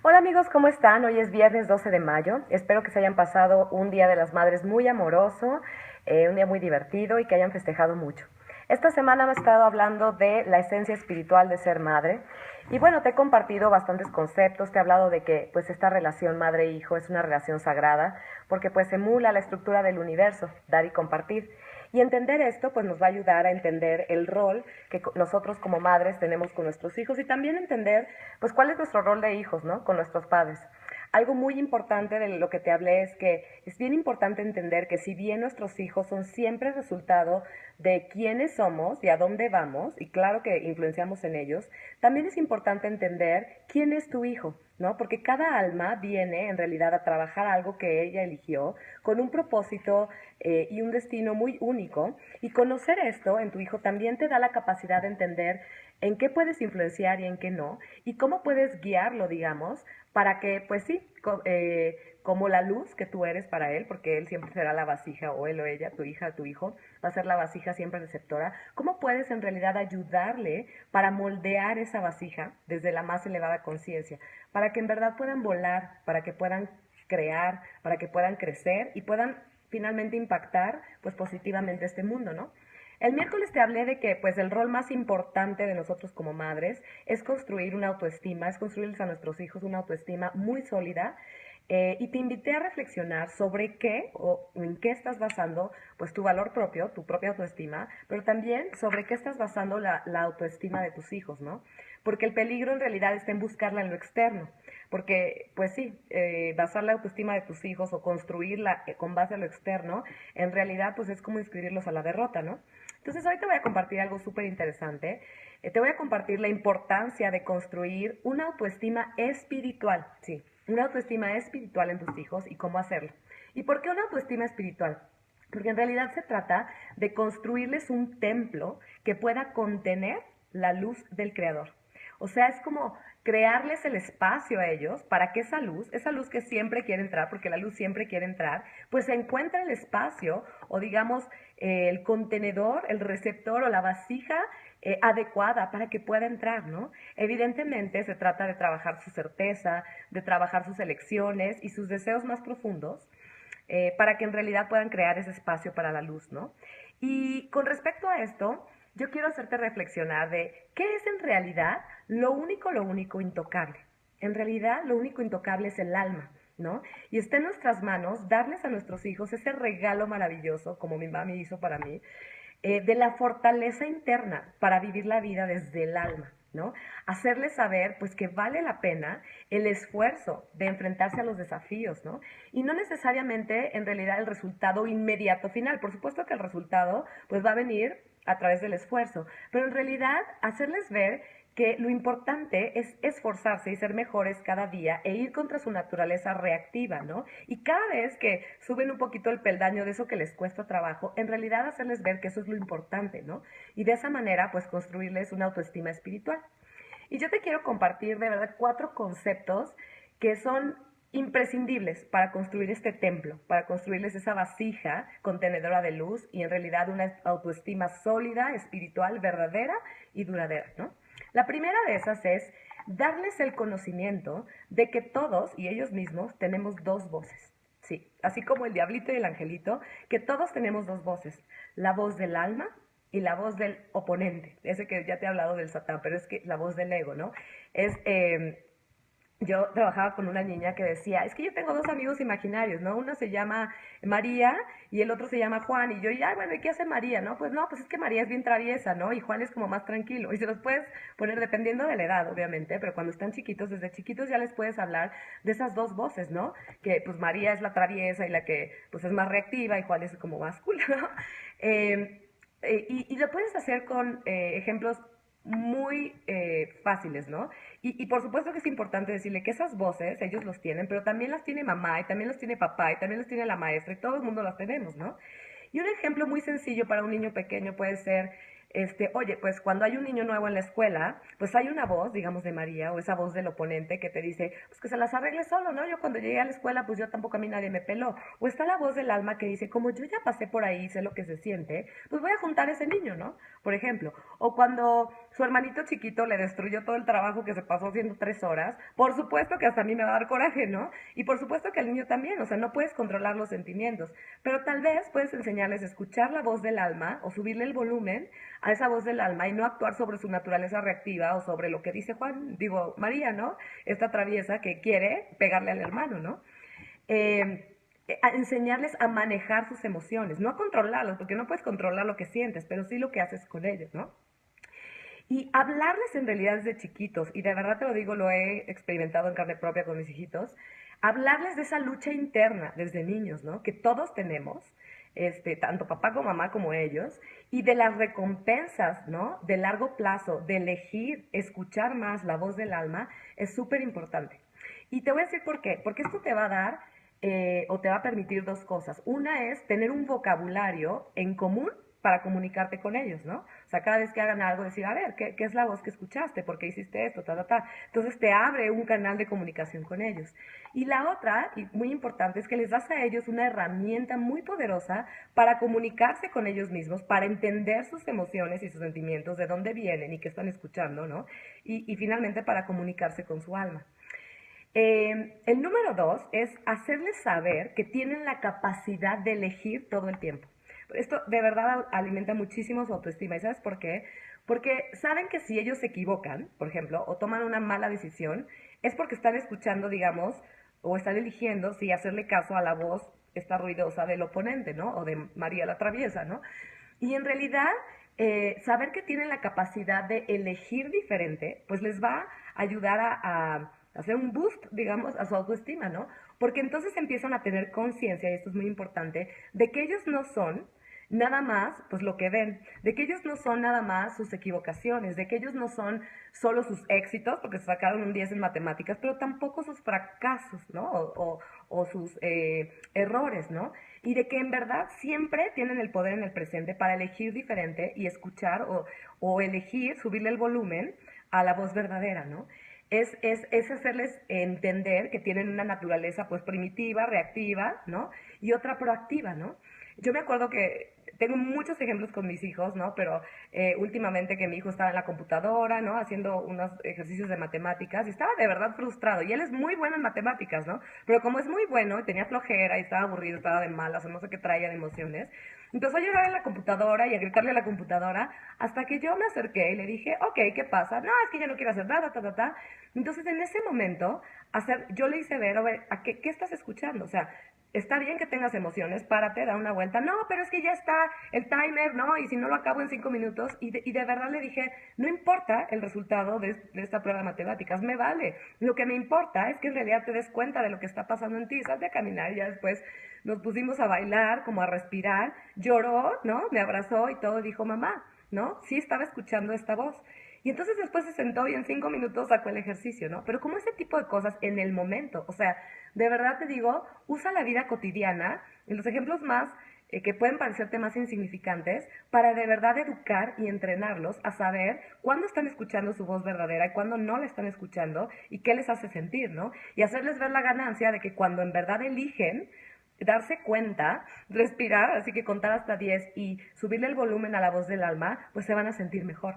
Hola amigos, ¿cómo están? Hoy es viernes 12 de mayo. Espero que se hayan pasado un Día de las Madres muy amoroso, un día muy divertido y que hayan festejado mucho. Esta semana me he estado hablando de la esencia espiritual de ser madre y bueno, te he compartido bastantes conceptos, te he hablado de que pues esta relación madre-hijo es una relación sagrada porque pues emula la estructura del universo, dar y compartir. Y entender esto pues nos va a ayudar a entender el rol que nosotros como madres tenemos con nuestros hijos y también entender pues cuál es nuestro rol de hijos, ¿no? Con nuestros padres. Algo muy importante de lo que te hablé es que es bien importante entender que si bien nuestros hijos son siempre resultado de quiénes somos y a dónde vamos, y claro que influenciamos en ellos, también es importante entender quién es tu hijo, ¿no? Porque cada alma viene en realidad a trabajar algo que ella eligió con un propósito y un destino muy único. Y conocer esto en tu hijo también te da la capacidad de entender en qué puedes influenciar y en qué no, y cómo puedes guiarlo, digamos, para que, pues sí, como la luz que tú eres para él, porque él siempre será la vasija, o él o ella, tu hija, tu hijo, va a ser la vasija siempre receptora, ¿cómo puedes en realidad ayudarle para moldear esa vasija desde la más elevada conciencia, para que en verdad puedan volar, para que puedan crear, para que puedan crecer y puedan finalmente impactar pues positivamente este mundo, ¿no? El miércoles te hablé de que pues el rol más importante de nosotros como madres es construir una autoestima, es construirles a nuestros hijos una autoestima muy sólida, y te invité a reflexionar sobre qué o en qué estás basando pues tu valor propio, tu propia autoestima, pero también sobre qué estás basando la autoestima de tus hijos, ¿no? Porque el peligro en realidad está en buscarla en lo externo, porque pues sí, basar la autoestima de tus hijos o construirla con base a lo externo, en realidad pues es como inscribirlos a la derrota, ¿no? Entonces hoy te voy a compartir algo súper interesante. Te voy a compartir la importancia de construir una autoestima espiritual, sí, una autoestima espiritual en tus hijos y cómo hacerlo. ¿Y por qué una autoestima espiritual? Porque en realidad se trata de construirles un templo que pueda contener la luz del Creador. O sea, es como crearles el espacio a ellos para que esa luz que siempre quiere entrar, porque la luz siempre quiere entrar, pues encuentre el espacio o digamos el contenedor, el receptor o la vasija adecuada para que pueda entrar, ¿no? Evidentemente se trata de trabajar su certeza, de trabajar sus elecciones y sus deseos más profundos, para que en realidad puedan crear ese espacio para la luz, ¿no? Y con respecto a esto, yo quiero hacerte reflexionar de qué es en realidad lo único intocable. En realidad, lo único intocable es el alma, ¿no? Y está en nuestras manos darles a nuestros hijos ese regalo maravilloso, como mi mami hizo para mí, de la fortaleza interna para vivir la vida desde el alma, ¿no? Hacerles saber, pues, que vale la pena el esfuerzo de enfrentarse a los desafíos, ¿no? Y no necesariamente, en realidad, el resultado inmediato final. Por supuesto que el resultado, pues, va a venir a través del esfuerzo, pero en realidad hacerles ver que lo importante es esforzarse y ser mejores cada día e ir contra su naturaleza reactiva, ¿no? Y cada vez que suben un poquito el peldaño de eso que les cuesta trabajo, en realidad hacerles ver que eso es lo importante, ¿no? Y de esa manera, pues construirles una autoestima espiritual. Y yo te quiero compartir de verdad 4 conceptos que son imprescindibles para construir este templo, para construirles esa vasija contenedora de luz y en realidad una autoestima sólida, espiritual, verdadera y duradera, ¿no? La primera de esas es darles el conocimiento de que todos y ellos mismos tenemos dos voces. Sí, así como el diablito y el angelito, que todos tenemos dos voces, la voz del alma y la voz del oponente, ese que ya te he hablado del satán, pero es que la voz del ego, ¿no? Es, yo trabajaba con una niña que decía, es que yo tengo dos amigos imaginarios, ¿no? Uno se llama María y el otro se llama Juan. Y yo, ya, bueno, ¿y qué hace María? No, pues es que María es bien traviesa, ¿no? Y Juan es como más tranquilo. Y se los puedes poner dependiendo de la edad, obviamente, pero cuando están chiquitos, desde chiquitos ya les puedes hablar de esas dos voces, ¿no? Que pues María es la traviesa y la que pues es más reactiva y Juan es como más cool, ¿no? Y lo puedes hacer con ejemplos muy fáciles, ¿no? Y por supuesto que es importante decirle que esas voces ellos los tienen, pero también las tiene mamá y también los tiene papá y también los tiene la maestra y todo el mundo las tenemos, ¿no? Y un ejemplo muy sencillo para un niño pequeño puede ser, oye, pues cuando hay un niño nuevo en la escuela, pues hay una voz, digamos, de María o esa voz del oponente que te dice, pues que se las arregle solo, ¿no? Yo cuando llegué a la escuela, pues yo tampoco a mí nadie me peló. O está la voz del alma que dice, como yo ya pasé por ahí, sé lo que se siente, pues voy a juntar a ese niño, ¿no? Por ejemplo. O cuando su hermanito chiquito le destruyó todo el trabajo que se pasó haciendo 3 horas. Por supuesto que hasta a mí me va a dar coraje, ¿no? Y por supuesto que al niño también, o sea, no puedes controlar los sentimientos, pero tal vez puedes enseñarles a escuchar la voz del alma o subirle el volumen a esa voz del alma y no actuar sobre su naturaleza reactiva o sobre lo que dice María, ¿no? Esta traviesa que quiere pegarle al hermano, ¿no? A enseñarles a manejar sus emociones, no a controlarlos, porque no puedes controlar lo que sientes, pero sí lo que haces con ellos, ¿no? Y hablarles en realidad desde chiquitos, y de verdad te lo digo, lo he experimentado en carne propia con mis hijitos, hablarles de esa lucha interna desde niños, ¿no? Que todos tenemos, tanto papá como mamá como ellos, y de las recompensas, ¿no? De largo plazo, de elegir, escuchar más la voz del alma, es súper importante. Y te voy a decir por qué, porque esto te va a dar o te va a permitir dos cosas. Una es tener un vocabulario en común para comunicarte con ellos, ¿no? O sea, cada vez que hagan algo, decir, a ver, ¿qué es la voz que escuchaste? ¿Por qué hiciste esto? Ta, ta, ta. Entonces te abre un canal de comunicación con ellos. Y la otra, y muy importante, es que les das a ellos una herramienta muy poderosa para comunicarse con ellos mismos, para entender sus emociones y sus sentimientos, de dónde vienen y qué están escuchando, ¿no? Y finalmente para comunicarse con su alma. El número 2 es hacerles saber que tienen la capacidad de elegir todo el tiempo. Esto de verdad alimenta muchísimo su autoestima. ¿Y sabes por qué? Porque saben que si ellos se equivocan, por ejemplo, o toman una mala decisión, es porque están escuchando, digamos, o están eligiendo si hacerle caso a la voz esta ruidosa del oponente, ¿no? O de María la Traviesa, ¿no? Y en realidad, saber que tienen la capacidad de elegir diferente, pues les va a ayudar a hacer un boost, digamos, a su autoestima, ¿no? Porque entonces empiezan a tener conciencia, y esto es muy importante, de que ellos no son nada más, pues lo que ven, de que ellos no son nada más sus equivocaciones, de que ellos no son solo sus éxitos, porque se sacaron un 10 en matemáticas, pero tampoco sus fracasos, ¿no? O sus errores, ¿no? Y de que en verdad siempre tienen el poder en el presente para elegir diferente y escuchar o elegir, subirle el volumen a la voz verdadera, ¿no? Es hacerles entender que tienen una naturaleza pues primitiva, reactiva, ¿no? Y otra proactiva, ¿no? Yo me acuerdo que tengo muchos ejemplos con mis hijos, ¿no? Pero últimamente que mi hijo estaba en la computadora, ¿no? Haciendo unos ejercicios de matemáticas y estaba de verdad frustrado. Y él es muy bueno en matemáticas, ¿no? Pero como es muy bueno, tenía flojera y estaba aburrido, estaba de malas o no sé qué traía de emociones, empezó a llorar en la computadora y a gritarle a la computadora hasta que yo me acerqué y le dije, ok, ¿qué pasa? No, es que ya no quiero hacer nada, ta, ta, ta. Entonces en ese momento, yo le hice ver, a ver, ¿qué estás escuchando? O sea, está bien que tengas emociones, párate, da una vuelta. No, pero es que ya está el timer, ¿no? Y si no lo acabo en 5 minutos. Y de verdad le dije, no importa el resultado de esta prueba de matemáticas, me vale. Lo que me importa es que en realidad te des cuenta de lo que está pasando en ti. Salte a caminar y ya después nos pusimos a bailar, como a respirar. Lloró, ¿no? Me abrazó y todo, dijo mamá, ¿no? Sí estaba escuchando esta voz. Y entonces después se sentó y en 5 minutos sacó el ejercicio, ¿no? Pero como ese tipo de cosas en el momento, o sea, de verdad te digo, usa la vida cotidiana, y los ejemplos más que pueden parecerte más insignificantes, para de verdad educar y entrenarlos a saber cuándo están escuchando su voz verdadera y cuándo no la están escuchando y qué les hace sentir, ¿no? Y hacerles ver la ganancia de que cuando en verdad eligen, darse cuenta, respirar, así que contar hasta 10 y subirle el volumen a la voz del alma, pues se van a sentir mejor,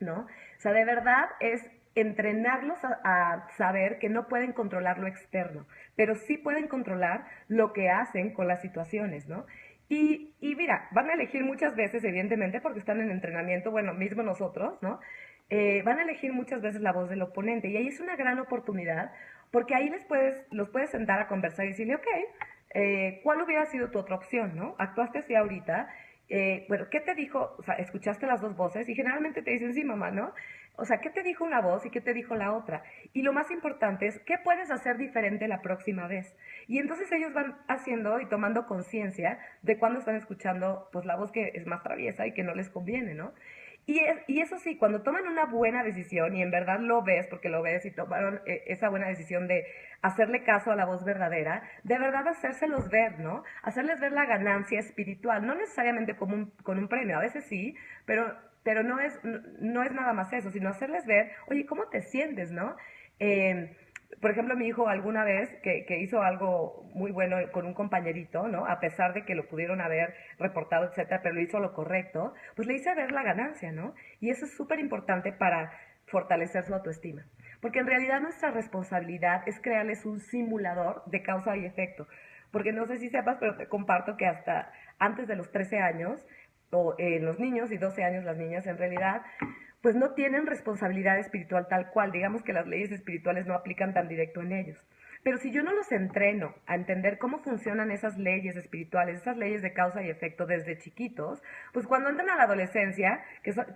¿no? O sea, de verdad es entrenarlos a saber que no pueden controlar lo externo, pero sí pueden controlar lo que hacen con las situaciones, ¿no? Y mira, van a elegir muchas veces, evidentemente, porque están en entrenamiento, bueno, mismo nosotros, ¿no? Van a elegir muchas veces la voz del oponente y ahí es una gran oportunidad porque ahí los puedes sentar a conversar y decirle, ok, ¿cuál hubiera sido tu otra opción, no? Actuaste así ahorita, bueno, ¿qué te dijo? O sea, escuchaste las dos voces y generalmente te dicen, sí, mamá, ¿no? O sea, ¿qué te dijo una voz y qué te dijo la otra? Y lo más importante es, ¿qué puedes hacer diferente la próxima vez? Y entonces ellos van haciendo y tomando conciencia de cuándo están escuchando, pues, la voz que es más traviesa y que no les conviene, ¿no? Y eso sí, cuando toman una buena decisión y en verdad lo ves, porque lo ves y tomaron esa buena decisión de hacerle caso a la voz verdadera, de verdad hacérselos ver, ¿no? Hacerles ver la ganancia espiritual, no necesariamente como con un premio, a veces sí, pero no es nada más eso, sino hacerles ver, oye, ¿cómo te sientes, no? por ejemplo, mi hijo alguna vez que hizo algo muy bueno con un compañerito, ¿no? A pesar de que lo pudieron haber reportado, etcétera, pero lo hizo lo correcto, pues le hice ver la ganancia, ¿no? Y eso es súper importante para fortalecer su autoestima. Porque en realidad nuestra responsabilidad es crearles un simulador de causa y efecto. Porque no sé si sepas, pero te comparto que hasta antes de los 13 años, o los niños y 12 años las niñas en realidad, pues no tienen responsabilidad espiritual tal cual. Digamos que las leyes espirituales no aplican tan directo en ellos. Pero si yo no los entreno a entender cómo funcionan esas leyes espirituales, esas leyes de causa y efecto desde chiquitos, pues cuando entran a la adolescencia,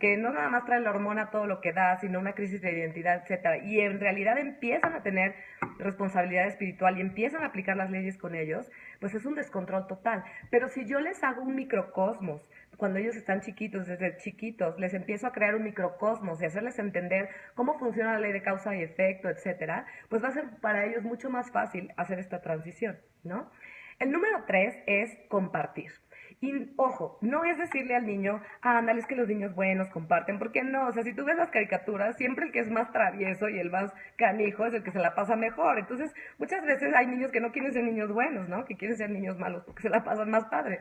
que no nada más trae la hormona todo lo que da, sino una crisis de identidad, etcétera, y en realidad empiezan a tener responsabilidad espiritual y empiezan a aplicar las leyes con ellos, pues es un descontrol total. Pero si yo les hago un microcosmos, cuando ellos están chiquitos, desde chiquitos, les empiezo a crear un microcosmos y hacerles entender cómo funciona la ley de causa y efecto, etcétera, pues va a ser para ellos mucho más fácil hacer esta transición, ¿no? El número 3 es compartir. Y ojo, no es decirle al niño, ándale, es que los niños buenos comparten, porque no, o sea, si tú ves las caricaturas, siempre el que es más travieso y el más canijo es el que se la pasa mejor. Entonces, muchas veces hay niños que no quieren ser niños buenos, ¿no? Que quieren ser niños malos porque se la pasan más padre.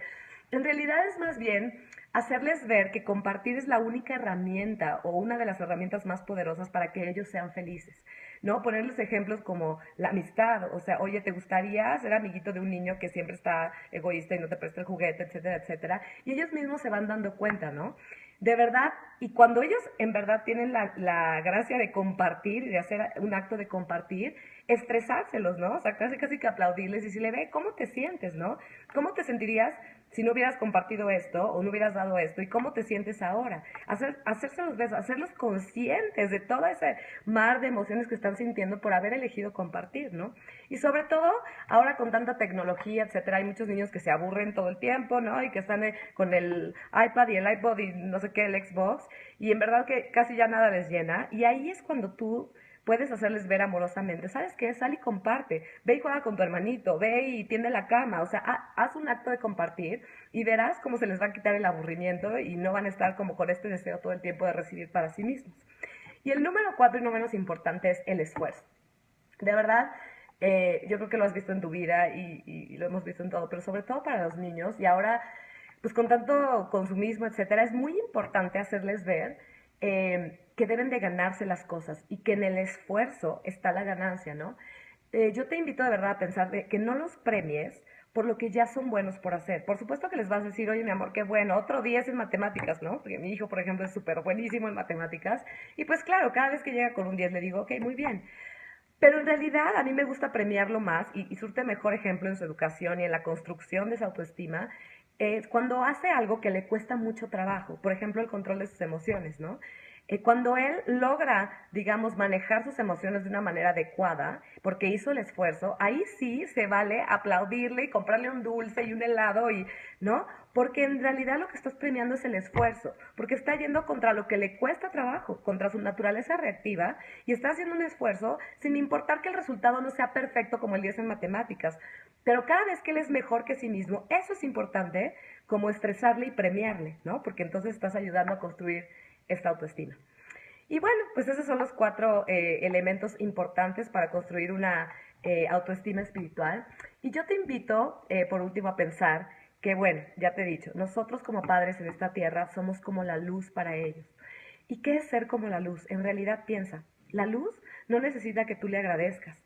En realidad es más bien hacerles ver que compartir es la única herramienta o una de las herramientas más poderosas para que ellos sean felices, ¿no? Ponerles ejemplos como la amistad, o sea, oye, ¿te gustaría ser amiguito de un niño que siempre está egoísta y no te presta el juguete, etcétera, etcétera? Y ellos mismos se van dando cuenta, ¿no? De verdad, y cuando ellos en verdad tienen la gracia de compartir y de hacer un acto de compartir, estresárselos, ¿no? O sea, casi que aplaudirles y decirle, ve, ¿cómo te sientes, no? ¿Cómo te sentirías si no hubieras compartido esto o no hubieras dado esto? ¿Y cómo te sientes ahora? Hacérselos ver, hacerlos conscientes de todo ese mar de emociones que están sintiendo por haber elegido compartir, ¿no? Y sobre todo, ahora con tanta tecnología, etcétera, hay muchos niños que se aburren todo el tiempo, ¿no? Y que están con el iPad y el iPod y no sé qué, el Xbox, y en verdad que casi ya nada les llena. Y ahí es cuando tú puedes hacerles ver amorosamente, ¿sabes qué? Sal y comparte, ve y juega con tu hermanito, ve y tiende la cama, o sea, haz un acto de compartir y verás cómo se les va a quitar el aburrimiento y no van a estar como con este deseo todo el tiempo de recibir para sí mismos. Y el número 4 y no menos importante es el esfuerzo. De verdad, yo creo que lo has visto en tu vida y lo hemos visto en todo, pero sobre todo para los niños y ahora, pues con tanto consumismo, etcétera, es muy importante hacerles ver que deben de ganarse las cosas y que en el esfuerzo está la ganancia, ¿no? Yo te invito de verdad a pensar de que no los premies por lo que ya son buenos por hacer. Por supuesto que les vas a decir, oye, mi amor, qué bueno, otro 10 en matemáticas, ¿no? Porque mi hijo, por ejemplo, es súper buenísimo en matemáticas. Y pues claro, cada vez que llega con un 10 le digo, ok, muy bien. Pero en realidad a mí me gusta premiarlo más y surte mejor ejemplo en su educación y en la construcción de su autoestima cuando hace algo que le cuesta mucho trabajo, por ejemplo, el control de sus emociones, ¿no? Cuando él logra, digamos, manejar sus emociones de una manera adecuada, porque hizo el esfuerzo, ahí sí se vale aplaudirle y comprarle un dulce y un helado, y, ¿no? Porque en realidad lo que estás premiando es el esfuerzo, porque está yendo contra lo que le cuesta trabajo, contra su naturaleza reactiva, y está haciendo un esfuerzo sin importar que el resultado no sea perfecto como el 10 en matemáticas. Pero cada vez que él es mejor que sí mismo, eso es importante, como estresarle y premiarle, ¿no? Porque entonces estás ayudando a construir esta autoestima. Y bueno, pues esos son los 4 elementos importantes para construir una autoestima espiritual. Y yo te invito, por último, a pensar que, bueno, ya te he dicho, nosotros como padres en esta tierra somos como la luz para ellos. ¿Y qué es ser como la luz? En realidad piensa, la luz no necesita que tú le agradezcas.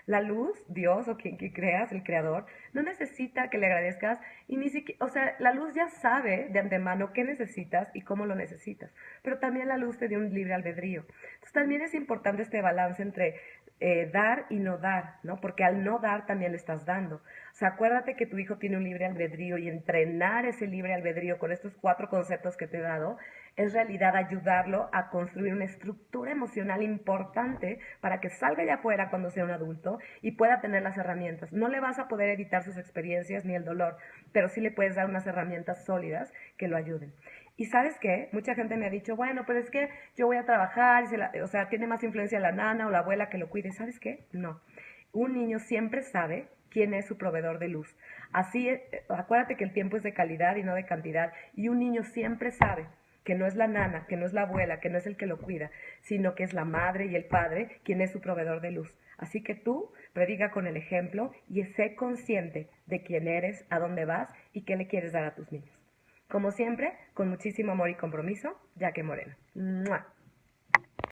La luz, Dios o quien creas, el creador, no necesita que le agradezcas y ni siquiera, o sea, la luz ya sabe de antemano qué necesitas y cómo lo necesitas, pero también la luz te dio un libre albedrío. Entonces también es importante este balance entre dar y no dar, ¿no? Porque al no dar también le estás dando. O sea, acuérdate que tu hijo tiene un libre albedrío y entrenar ese libre albedrío con estos 4 conceptos que te he dado es realidad ayudarlo a construir una estructura emocional importante para que salga allá afuera cuando sea un adulto y pueda tener las herramientas. No le vas a poder evitar sus experiencias ni el dolor, pero sí le puedes dar unas herramientas sólidas que lo ayuden. Y ¿sabes qué? Mucha gente me ha dicho, bueno, pero es que yo voy a trabajar, o sea, tiene más influencia la nana o la abuela que lo cuide. ¿Sabes qué? No. Un niño siempre sabe quién es su proveedor de luz. Así, acuérdate que el tiempo es de calidad y no de cantidad, y un niño siempre sabe que no es la nana, que no es la abuela, que no es el que lo cuida, sino que es la madre y el padre quien es su proveedor de luz. Así que tú predica con el ejemplo y sé consciente de quién eres, a dónde vas y qué le quieres dar a tus niños. Como siempre, con muchísimo amor y compromiso, Yaque Moreno. ¡Mua!